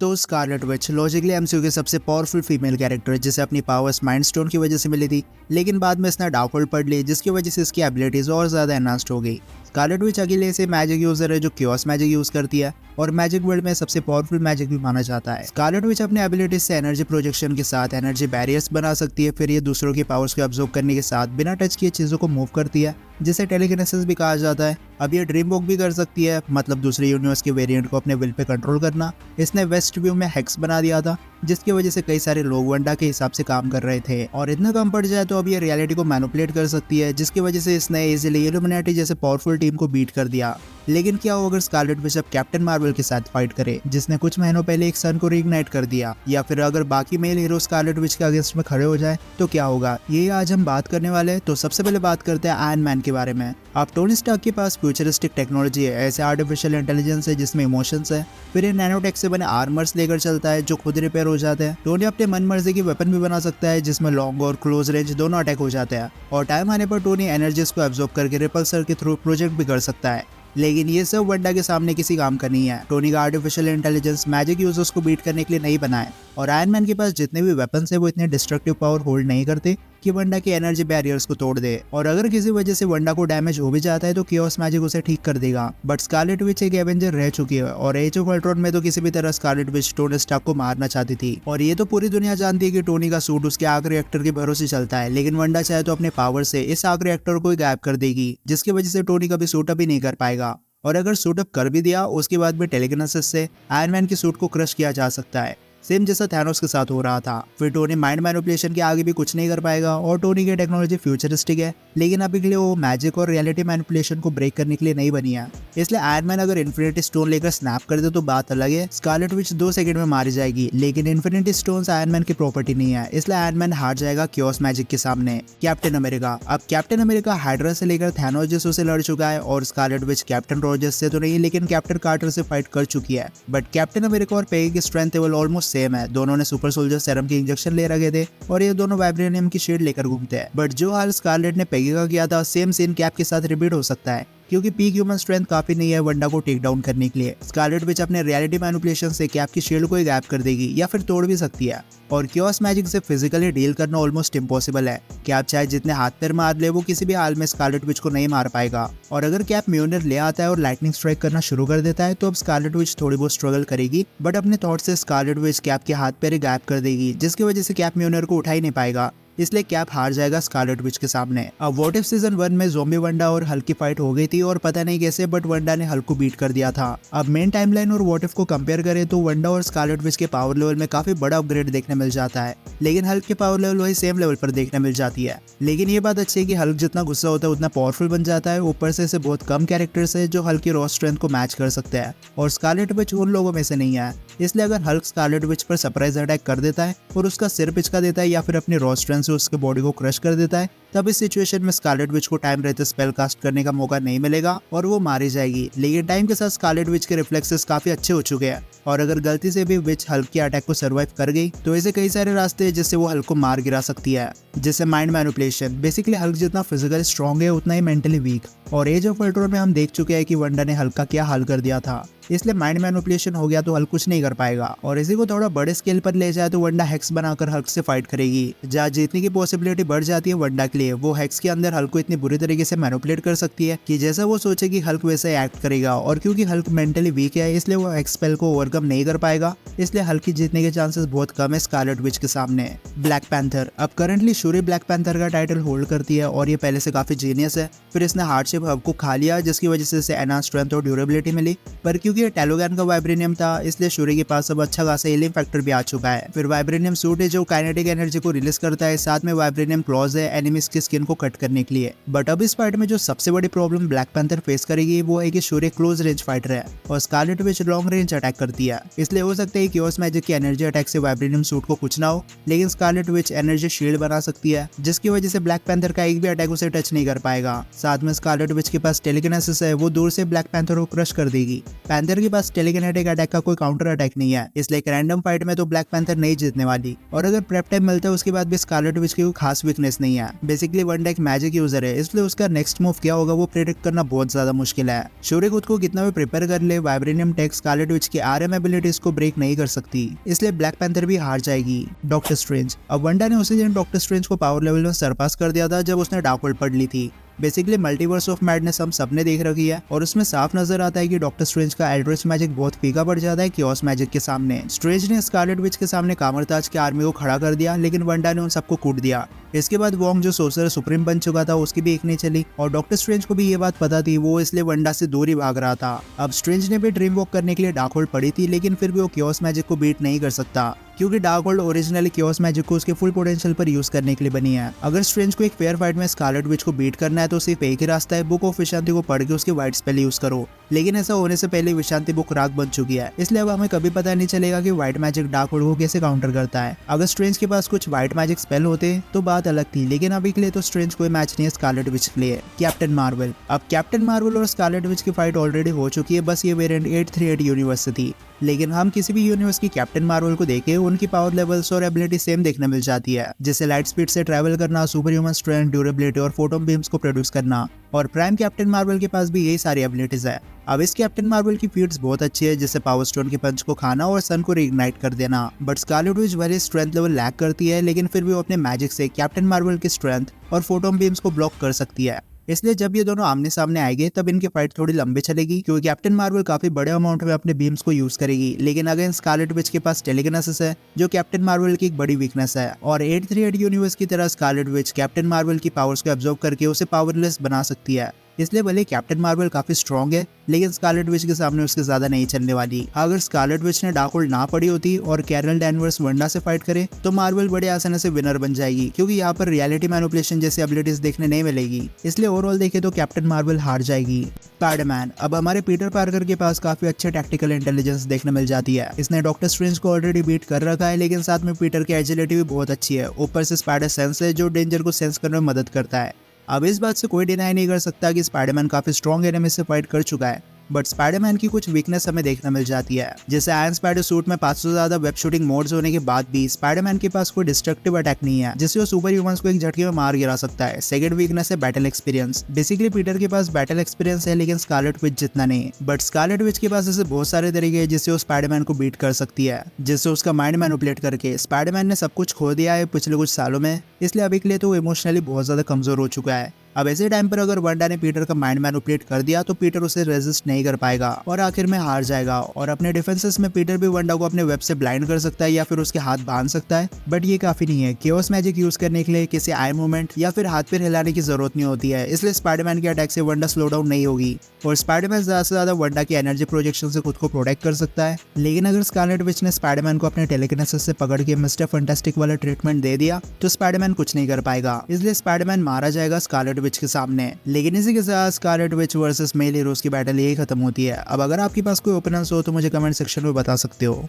तो Scarlet Witch logically MCU की सबसे पावरफुल फीमेल कैरेक्टर है जिसे अपनी पावर्स माइंड स्टोन की वजह से मिली थी, लेकिन बाद में इसने डार्कहोल्ड पढ़ ली जिसकी वजह से इसकी एबिलिटीज और ज्यादा एनहांस्ड हो गई। स्कारलेट विच अकेले से मैजिक यूजर है जो क्योस मैजिक यूज करती है और मैजिक वर्ल्ड में सबसे पावरफुल मैजिक भी माना जाता है। स्कारलेट विच अपने एबिलिटीज से एनर्जी प्रोजेक्शन के साथ एनर्जी बैरियर्स बना सकती है, फिर ये दूसरों की पावर्स को अब्सॉर्ब करने के साथ बिना टच किए चीजों को मूव करती है जिसे टेलीकिनेसिस भी कहा जाता है। अब ये ड्रीम वॉक भी कर सकती है, मतलब दूसरे यूनिवर्स के वेरिएंट को अपने विल पे कंट्रोल करना। इसने वेस्ट व्यू में हेक्स बना दिया था जिसकी वजह से कई सारे लोग वंडा के हिसाब से काम कर रहे थे और इतना कम पड़ जाए तो अब ये रियलिटी को मैनिपुलेट कर सकती है जिसकी वजह से इसने इजीली इल्यूमिनेटी जैसे पावरफुल टीम को बीट कर दिया। लेकिन क्या हो अगर स्कारलेट विच अब कैप्टन मार्वल के साथ फाइट करे जिसने कुछ महीनों पहले एक सन को रीइग्नाइट कर दिया, या फिर अगर बाकी मेल हीरो स्कारलेट विच के अगेंस्ट में खड़े हो जाए तो क्या होगा, ये आज हम बात करने वाले हैं। तो सबसे पहले बात करते हैं आयरन मैन के बारे में। अब टोनी स्टार्क के पास फ्यूचरिस्टिक टेक्नोलॉजी है, ऐसे आर्टिफिशियल इंटेलिजेंस है जिसमें इमोशंस है, फिर ये नैनोटेक से बने आर्मर्स लेकर चलता है जो खुद रिपेयर हो जाते हैं। टोनी अपने मन मर्जी की वेपन भी बना सकता है जिसमें लॉन्ग और क्लोज रेंज दोनों अटैक हो जाते हैं और टाइम आने पर टोनी एनर्जीज को एब्जॉर्ब करके रिपल्सर के थ्रू प्रोजेक्ट भी कर सकता है। लेकिन ये सब वंडा के सामने किसी काम का नहीं है। टोनी का आर्टिफिशियल इंटेलिजेंस मैजिक यूजर्स को बीट करने के लिए नहीं बना है और आयरन मैन के पास जितने भी वेपन्स है वो इतने डिस्ट्रक्टिव पावर होल्ड नहीं करते कि वंडा की एनर्जी बैरियर्स को तोड़ दे, और अगर किसी वजह से वंडा को डैमेज हो भी जाता है तो कियोस मैजिक उसे ठीक कर देगा। बट स्कारलेट विच एक एवेंजर रह चुकी है और एज ऑफ अल्ट्रॉन में तो किसी भी तरह स्कारलेट विच टोनी स्टार्क को मारना चाहती थी और ये तो पूरी दुनिया जानती है कि टोनी का सूट उसके आग रिएक्टर के भरोसे चलता है, लेकिन वंडा चाहे तो अपने पावर से इस आग रिएक्टर को गायब कर देगी जिसकी वजह से टोनी कभी सूट अप ही नहीं कर पाएगा। और अगर सूट अप कर भी दिया उसके बाद भी टेलीकिनेसिस से आयरन मैन के सूट को क्रश किया जा सकता है, सेम जैसा थैनोस के साथ हो रहा था। फिर टोनी माइंड मैनिपुलेशन के आगे भी कुछ नहीं कर पाएगा और टोनी की टेक्नोलॉजी फ्यूचरिस्टिक है, लेकिन अभी के लिए वो मैजिक और रियलिटी मैनिपुलेशन को ब्रेक करने के लिए नहीं बनी है। इसलिए आयरन मैन अगर इन्फिनिटी स्टोन लेकर स्नैप कर दे तो बात अलग है, स्कारलेट विच 2 सेकंड में मारी जाएगी, लेकिन इन्फिनिटी स्टोन्स आयरन मैन की प्रॉपर्टी नहीं है, इसलिए आयरन मैन हार जाएगा क्योस मैजिक के सामने। Captain America. अब कैप्टन अमेरिका हाइड्रा से लेकर थैनोस जैसों से लड़ चुका है और स्कारलेट विच कैप्टन रॉजर्स से तो नहीं लेकिन कैप्टन कार्टर से फाइट कर चुकी है। बट कैप्टन अमेरिका और पेगी की स्ट्रेंथ लेवल ऑलमोस्ट सेम है, दोनों ने सुपर सोल्जर सेरम के इंजेक्शन ले रखे थे और ये दोनों वाइब्रेनियम की शील्ड लेकर घूमते हैं। बट जो हाल स्कारलेट ने पेगी का किया था सेम सीन कैप के साथ रिपीट हो सकता है क्योंकि पीक ह्यूमन स्ट्रेंथ काफी नहीं है वंडा को टेक डाउन करने के लिए। स्कारलेट विच अपने रियलिटी मैनिपुलेशन से कैप की शील्ड को ही गायब कर देगी या फिर तोड़ भी सकती है और क्योस मैजिक से फिजिकली डील करना ऑलमोस्ट इम्पॉसिबल है। कैप चाहे जितने हाथ पैर मार ले वो किसी भी हाल में स्कारलेट विच को नहीं मार पाएगा और अगर कैप म्योनर ले आता है और लाइटनिंग स्ट्राइक करना शुरू कर देता है तो अब स्कारलेट विच थोड़ी बहुत स्ट्रगल करेगी, बट अपने थॉट से स्कारलेट विच कैप के हाथ पैर गायब कर देगी जिसकी वजह से कैप म्योनर को उठा ही नहीं पाएगा, इसलिए कैप हार जाएगा स्कारलेट विच के सामने। अब व्हाट इफ सीजन 1 में ज़ॉम्बी वंडा और हल्क की फाइट हो गई थी और पता नहीं कैसे बट वंडा ने हल्क को बीट कर दिया था। अब मेन टाइमलाइन और व्हाट इफ को कंपेयर करें तो वंडा और स्कारलेट विच के पावर लेवल में काफी बड़ा अपग्रेड देखने मिल जाता है, लेकिन हल्क के पावर लेवल वही सेम लेवल पर देखने मिल जाती है। लेकिन ये बात अच्छी है कि हल्क जितना गुस्सा होता है उतना पावरफुल बन जाता है, ऊपर से बहुत कम कैरेक्टर्स है जो हल्क की रॉ स्ट्रेंथ को मैच कर सकते हैं और स्कारलेट विच उन लोगों में से नहीं है। इसलिए अगर हल्क स्कारलेट विच पर सरप्राइज अटैक कर देता है और उसका सिर पिचका देता है या फिर अपनी रॉ स्ट्रेंथ से उसके बॉडी को क्रश कर देता है, तब इस सिचुएशन में स्कारलेट विच को टाइम रहते स्पेल कास्ट करने का मौका नहीं मिलेगा और वो मारी जाएगी। लेकिन टाइम के साथ स्कारलेट विच के रिफ्लेक्सेस काफी अच्छे हो चुके हैं और अगर गलती से भी विच हल्क के अटैक को सर्वाइव कर गई तो ऐसे कई सारे रास्ते हैं जिससे वो हल्क को मार गिरा सकती है, जैसे माइंड मैनिपुलेशन। बेसिकली हल्क जितना फिजिकली स्ट्रॉन्ग है उतना ही मेंटली वीक, और एज ऑफ अल्ट्रॉन में हम देख चुके हैं कि वंडा ने हल्क का क्या हाल कर दिया था, इसलिए माइंड मैनिपुलेशन हो गया तो हल्क कुछ नहीं कर पाएगा। और इसी को थोड़ा बड़े स्केल पर ले जाए तो वंडा हेक्स बनाकर हल्क से फाइट करेगी, जहाँ जीतने की पॉसिबिलिटी बढ़ जाती है वंडा के लिए। वो हेक्स के अंदर हल्क को इतनी बुरी तरीके से मैनिपुलेट कर सकती है कि जैसा वो सोचेगी हल्क वैसे एक्ट करेगा, और क्योंकि हल्क मेंटली वीक है इसलिए वो हेक्स स्पेल को ओवरकम नहीं कर पाएगा, इसलिए हल्क की जीतने के चांसेस बहुत कम है स्कारलेट विच के सामने। Black panther. अब करंटली शूरी ब्लैक पैंथर का टाइटल होल्ड करती है और ये पहले से काफी जीनियस है, फिर इसने हार्डशिप हब को खा लिया जिसकी वजह से इसे एनहांस स्ट्रेंथ और ड्यूरेबिलिटी मिली, पर क्योंकि ये टेलोगैन का वाइब्रेनियम था इसलिए शूरी के पास अब अच्छा खासा हीलिंग फैक्टर भी आ चुका है। फिर वाइब्रेनियम सूट है जो काइनेटिक एनर्जी को रिलीज करता है, साथ में वाइब्रेनियम क्लॉज है एनिमीज की स्किन को कट करने के लिए। बट अब इस फाइट में जो सबसे बड़ी प्रॉब्लम ब्लैक पैंथर फेस करेगी वो है कि शूरी क्लोज रेंज फाइटर है और Scarlet Witch long range attack करती है, इसलिए हो सकता है कि क्योस मैजिक की एनर्जी अटैक से वाइब्रेनियम सूट को कुछ ना हो, लेकिन स्कारलेट विच एनर्जी शील्ड बना सकती है जिसकी वजह से ब्लैक पैंथर का एक भी अटैक उसे टच नहीं कर पाएगा। साथ में स्कारलेट विच के पास टेलीकिनेसिस है, वो दूर से ब्लैक पैंथर को क्रश कर देगी। पैंथर पैंथर के पास टेलीकिनेटिक अटैक का कोई काउंटर अटैक नहीं है, इसलिए एक रैंडम फाइट में तो ब्लैक पैंथर नहीं जीतने वाली। और अगर प्रेप टाइम मिलता है उसके बाद भी स्कारलेट विच की कोई खास वीकनेस नहीं है। बेसिकली वनडा एक मैजिक यूजर है, इसलिए उसका नेक्स्ट मूव क्या होगा वो प्रेडिक्ट करना बहुत ज्यादा मुश्किल है। शूरी खुद को कितना भी प्रिपेयर कर ले, वाइब्रेनियम टेक स्कारलेट विच की आरएम एबिलिटीज को ब्रेक नहीं कर सकती, इसलिए ब्लैक पैंथर भी हार जाएगी। Doctor strange. अब वनडा ने उसी दिन डॉक्टर स्ट्रेंज को पावर लेवल में सरपास कर दिया था जब उसने डार्कहोल्ड पढ़ ली थी। बेसिकली मल्टीवर्स ऑफ मैडनेस हम सबने देख रखी है और उसमें साफ नजर आता है कि डॉक्टर स्ट्रेंज का एल्ड्रिच मैजिक बहुत फीका पड़ जाता है कियोस मैजिक के सामने। स्ट्रेंज ने स्कारलेट विच के सामने कामरताज की आर्मी को खड़ा कर दिया, लेकिन वनडा ने उन सबको कूट दिया। इसके बाद वोंग जो सोर्सर सुप्रीम बन चुका था उसकी भी एक नहीं चली और डॉक्टर स्ट्रेंज को भी ये बात पता थी, वो इसलिए वनडा से दूर ही भाग रहा था। अब स्ट्रेंज ने भी ड्रीम वॉक करने के लिए डार्कहोल्ड पड़ी थी, लेकिन फिर भी वो कियोस मैजिक को बीट नहीं कर सकता क्योंकि डार्कहोल्ड ओरिजिनली कियोस मैजिक को उसके फुल पोटेंशियल पर यूज करने के लिए बनी है। अगर स्ट्रेंज को एक फेयर फाइट में स्कारलेट विच को बीट करना है तो सिर्फ एक ही रास्ता है, बुक ऑफ विशांति को पढ़ के उसकी व्हाइट स्पेल यूज करो। लेकिन ऐसा होने से पहले विशांति बुक राग बन चुकी है, इसलिए अब हमें कभी पता नहीं चलेगा कि व्हाइट मैजिक डार्कहोल्ड को कैसे काउंटर करता है। अगर स्ट्रेंज के पास कुछ व्हाइट मैजिक स्पेल होते तो बात अलग थी, लेकिन अभी के लिए तो स्ट्रेंज कोई मैच नहीं है स्कारलेट विच के लिए। Captain Marvel. अब कैप्टन मार्वल और स्कारलेट विच की फाइट ऑलरेडी हो चुकी है, बस ये वेरिएंट 838 यूनिवर्स से थी। लेकिन हम किसी भी यूनिवर्स की कैप्टन मार्वल को देखें, उनकी पावर लेवल्स और एबिलिटी सेम देखने मिल जाती है, जैसे लाइट स्पीड से ट्रैवल करना, सुपर ह्यूमन स्ट्रेंथ, ड्यूरेबिलिटी और फोटोन बीम्स को प्रोड्यूस करना। और प्राइम कैप्टन मार्वल के पास भी यही सारी एबिलिटीज है। अब इस कैप्टन मार्वल की फीट्स बहुत अच्छी है, जैसे पावर स्टोन के पंच को खाना और सन को रीइग्नाइट कर देना। बट स्कारलेट विच भले स्ट्रेंथ लेवल लैक करती है, लेकिन फिर भी वो अपने मैजिक से कैप्टन मार्वल की स्ट्रेंथ और फोटोन बीम्स को ब्लॉक कर सकती है। इसलिए जब ये दोनों आमने सामने आएंगे तब इनकी फाइट थोड़ी लंबी चलेगी, क्योंकि कैप्टन मार्वल काफी बड़े अमाउंट में अपने बीम्स को यूज करेगी। लेकिन अगेन स्कारलेट विच के पास टेलीकिनेसिस है, जो कैप्टन मार्वल की एक बड़ी वीकनेस है। और 838 यूनिवर्स की तरह स्कारलेट विच कैप्टन मार्वल की पावर्स को एब्जॉर्ब करके उसे पावरलेस बना सकती है। इसलिए भले कैप्टन मार्वल काफी स्ट्रॉन्ग है, लेकिन स्कारलेट विच के सामने उसके ज्यादा नहीं चलने वाली। अगर स्कारलेट विच ने डार्कहोल्ड ना पड़ी होती और कैरल डैनवर्स वनडा से फाइट करे तो मार्वल बड़े आसानी से विनर बन जाएगी, क्योंकि यहाँ पर रियलिटी मैनिपुलेशन जैसी एबिलिटीज देखने नहीं मिलेगी। इसलिए ओवरऑल देखे तो कैप्टन मार्वल हार जाएगी। स्पाइडरमैन। अब हमारे पीटर पार्कर के पास काफी अच्छे टैक्टिकल इंटेलिजेंस देखने मिल जाती है। इसने डॉक्टर स्ट्रेंज को ऑलरेडी बीट कर रखा है, लेकिन साथ में पीटर की एजिलिटी भी बहुत अच्छी है। ऊपर से स्पाइडर सेंस है, जो डेंजर को सेंस करने में मदद करता है। अब इस बात से कोई डिनाई नहीं कर सकता कि स्पाइडरमैन काफी स्ट्रॉन्ग एनिमी से फाइट कर चुका है, बट स्पाइडरमैन की कुछ वीकनेस हमें देखने मिल जाती है। जैसे आयरन स्पाइडर सूट में 500 से ज्यादा वेब शूटिंग मोड्स होने के बाद भी स्पाइडरमैन के पास कोई डिस्ट्रक्टिव अटैक नहीं है, जिससे वो सुपर ह्यूमंस को एक झटके में मार गिरा सकता है। सेकंड वीकनेस है बैटल एक्सपीरियंस। बेसिकली पीटर के पास बैटल एक्सपीरियंस है, लेकिन स्कारलेट विच जितना नहीं। बट स्कारलेट विच के पास ऐसे बहुत सारे तरीके हैं जिससे वो स्पाइडरमैन को बीट कर सकती है, जिससे उसका माइंड मैनिपुलेट करके। स्पाइडरमैन ने सब कुछ खो दिया है पिछले कुछ सालों में, इसलिए अभी के लिए तो वो इमोशनली बहुत ज्यादा कमजोर हो चुका है। अब ऐसे टाइम पर अगर वनडा ने पीटर का माइंड मैनिपुलेट कर दिया तो पीटर उसे रेजिस्ट नहीं कर पाएगा और आखिर में हार जाएगा। और अपने डिफेंसेस में पीटर भी वनडा को अपने वेब से ब्लाइंड कर सकता है या फिर उसके हाथ बांध सकता है, बट ये काफी नहीं है। कियोस मैजिक यूज करने के लिए किसी आई मूवमेंट या फिर हाथ पैर हिलाने की जरूरत नहीं होती है, इसलिए स्पाइडरमैन के अटैक से वनडा स्लो डाउन नहीं होगी और स्पाइडरमैन ज्यादा से ज्यादा वनडा की एनर्जी प्रोजेक्शन से खुद को प्रोटेक्ट कर सकता है। लेकिन अगर स्कारलेट विच ने स्पाइडरमैन को अपने टेलीकिनेसिस से पकड़ के मिस्टर फैंटास्टिक वाला ट्रीटमेंट दे दिया तो स्पाइडरमैन कुछ नहीं कर पाएगा, इसलिए स्पाइडरमैन मारा जाएगा स्कारलेट विच के सामने। लेकिन इसी के साथ Scarlet Witch versus male heroes की बैटल यही खत्म होती है। अब अगर आपके पास कोई ओपिनियंस हो तो मुझे कमेंट सेक्शन में बता सकते हो।